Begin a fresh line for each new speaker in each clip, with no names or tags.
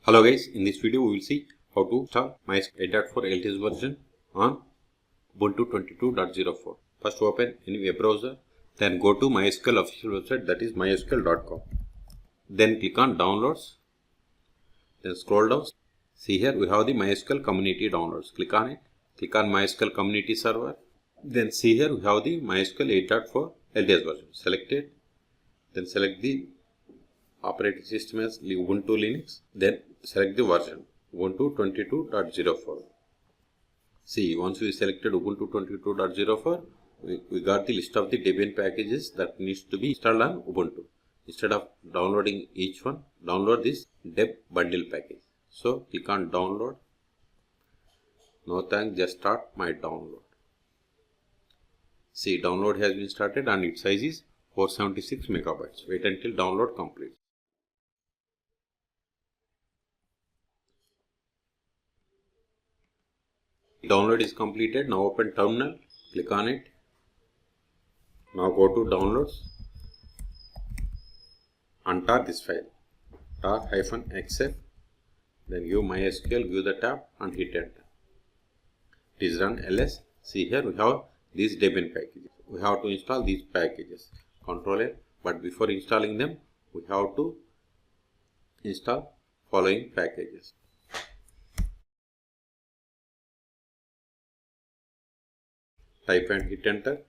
Hello guys, in this video we will see how to install MySQL 8.4 LTS version on Ubuntu 22.04. First open any web browser, then go to MySQL official website, that is mysql.com. Then click on downloads, then scroll down. See here we have the MySQL community downloads. Click on it, click on MySQL community server. Then see here we have the MySQL 8.4 LTS version. Select it, then select the operating system as Ubuntu Linux, then select the version Ubuntu 22.04. See, once we selected Ubuntu 22.04, we got the list of the Debian packages that needs to be installed on Ubuntu. Instead of downloading each one, download this deb bundle package. So click on download. No thanks, just start my download. See, download has been started and its size is 476 megabytes. Wait until download completes. Download is completed. Now open terminal, click on it. Now go to downloads and tar this file, tar-xf, then give MySQL, give the tab and hit enter. It is run ls. See here we have these Debian packages. We have to install these packages. Control L, but before installing them we have to install following packages. Type and hit enter.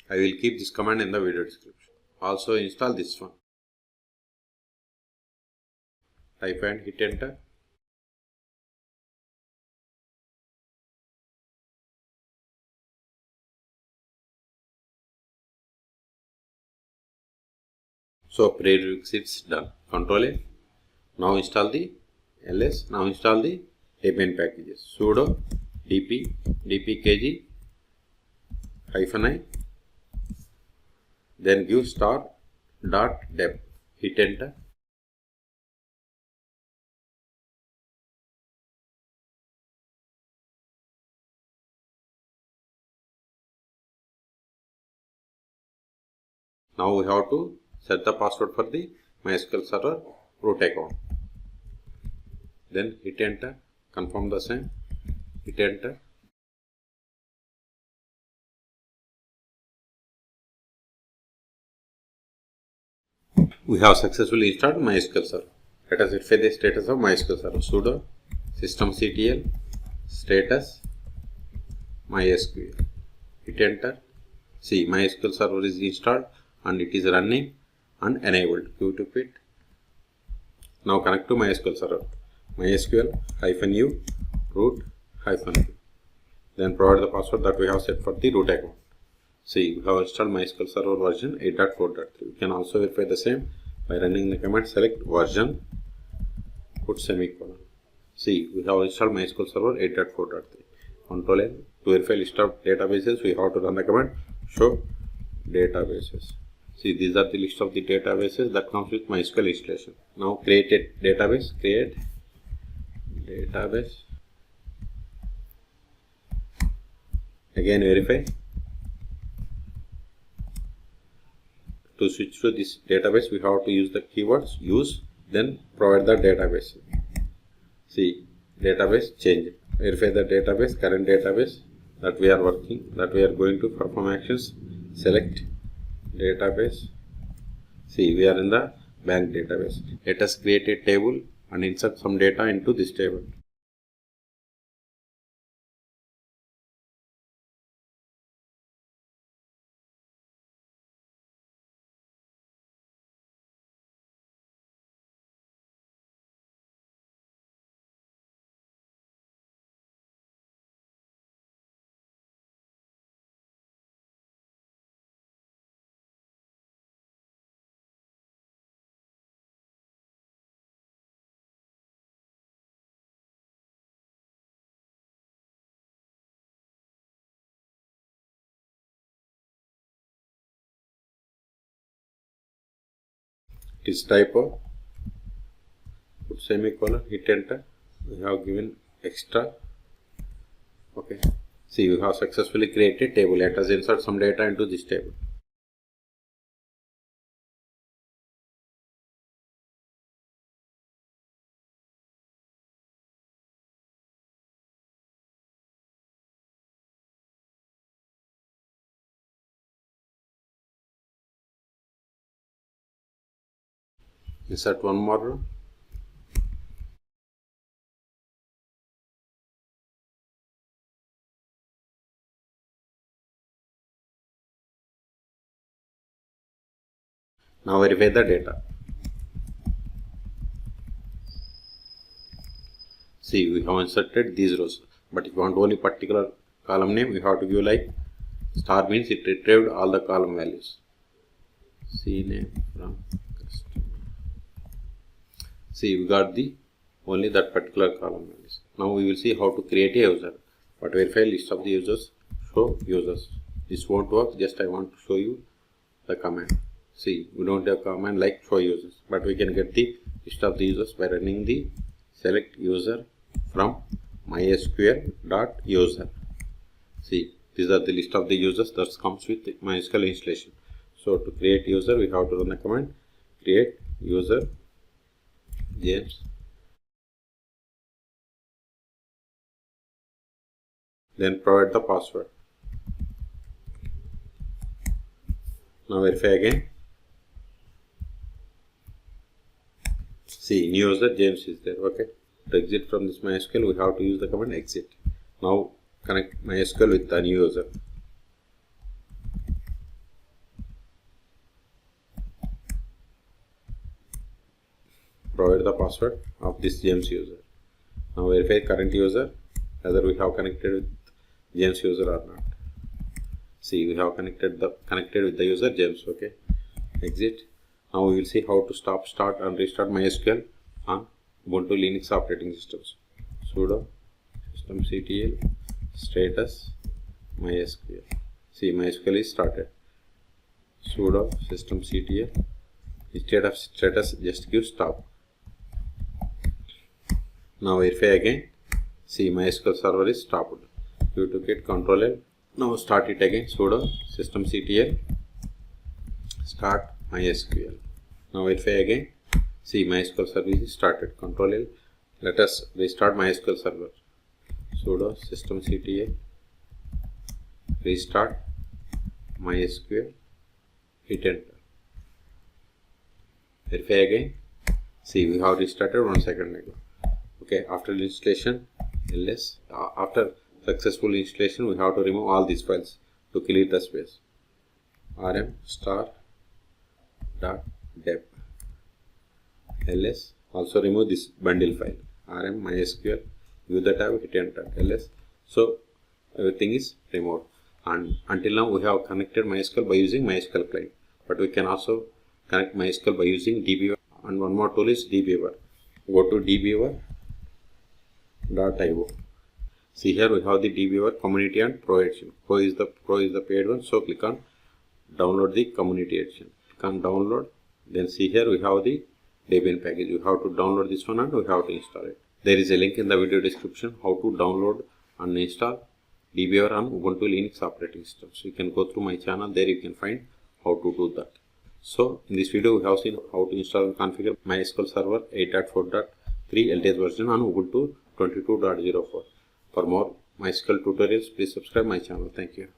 I will keep this command in the video description. Also install this one. Type and hit enter. So prerequisites done. Control A. Now install the ls. Now install the Debian packages. Sudo dpkg -i, then give star.deb. Hit enter. Now we have to set the password for the MySQL server root account. Then hit enter. Confirm the same. Hit enter. We have successfully installed MySQL server. Let us verify the status of MySQL server. Sudo systemctl status MySQL. Hit enter. See, MySQL server is installed and it is running and enabled. Q to quit. Now connect to MySQL server. MySQL-u root-u. Then provide the password that we have set for the root account. See, we have installed MySQL server version 8.4.3. You can also verify the same by running the command select version, put semicolon. See, we have installed MySQL server 8.4.3. Control N. To verify list of databases, we have to run the command show databases. See, these are the list of the databases that comes with MySQL installation. Now create a database. Create database. Again verify. To switch to this database, we have to use the keywords use, then provide the database. See, database change. Verify the database, current database that we are working, that we are going to perform actions. Select database. See, we are in the bank database. Let us create a table and insert some data into this table. It is typo. Put semicolon, hit enter. We have given extra. Okay. See, we have successfully created table. Let us insert some data into this table. Insert one more row. Now verify the data. See, we have inserted these rows, but if you want only particular column name, we have to give like star means it retrieved all the column values. C name from customer. See, we got the only that particular column values. Now we will see how to create a user. But verify list of the users, show users. This won't work, just I want to show you the command. See, we don't have command like show users, but we can get the list of the users by running the select user from MySQL.user. See, these are the list of the users that comes with MySQL installation. So to create user, we have to run the command create user James, then provide the password. Now verify again. See, new user James is there. Okay. To exit from this MySQL, we have to use the command exit. Now connect MySQL with the new user. Provide the password of this James user. Now verify current user whether we have connected with James user or not. See, we have connected with the user James. Okay. Exit. Now we will see how to stop, start and restart MySQL on Ubuntu Linux operating systems. Sudo systemctl status MySQL. See, MySQL is started. Sudo systemctl. Instead of status, just give stop. Now verify again. See, MySQL server is stopped. You took it Ctrl L. Now start it again. Sudo systemctl start MySQL. Now verify again. See, MySQL service is started. Ctrl L. Let us restart MySQL server. Sudo systemctl restart MySQL. Hit enter. Verify again. See, we have restarted 1 second ago. Okay, after installation, ls. After successful installation, we have to remove all these files to clear the space. rm star.deb ls. Also remove this bundle file. rm mysql. View the tab, hit enter. ls. So everything is removed. And until now, we have connected MySQL by using MySQL client. But we can also connect MySQL by using dbeaver. And one more tool is dbeaver. Go to dbeaver.io. See, here we have the dbeaver community and pro edition. Pro is the paid one, so click on download the community edition. Click on download. Then see, here we have the Debian package. You have to download this one and we have to install it. There is a link in the video description how to download and install dbeaver on Ubuntu Linux operating system. So you can go through my channel. There you can find how to do that. So in this video we have seen how to install and configure MySQL Server 8.4.3 LTS version on Ubuntu 22.04. For more MySQL tutorials, please subscribe my channel. Thank you.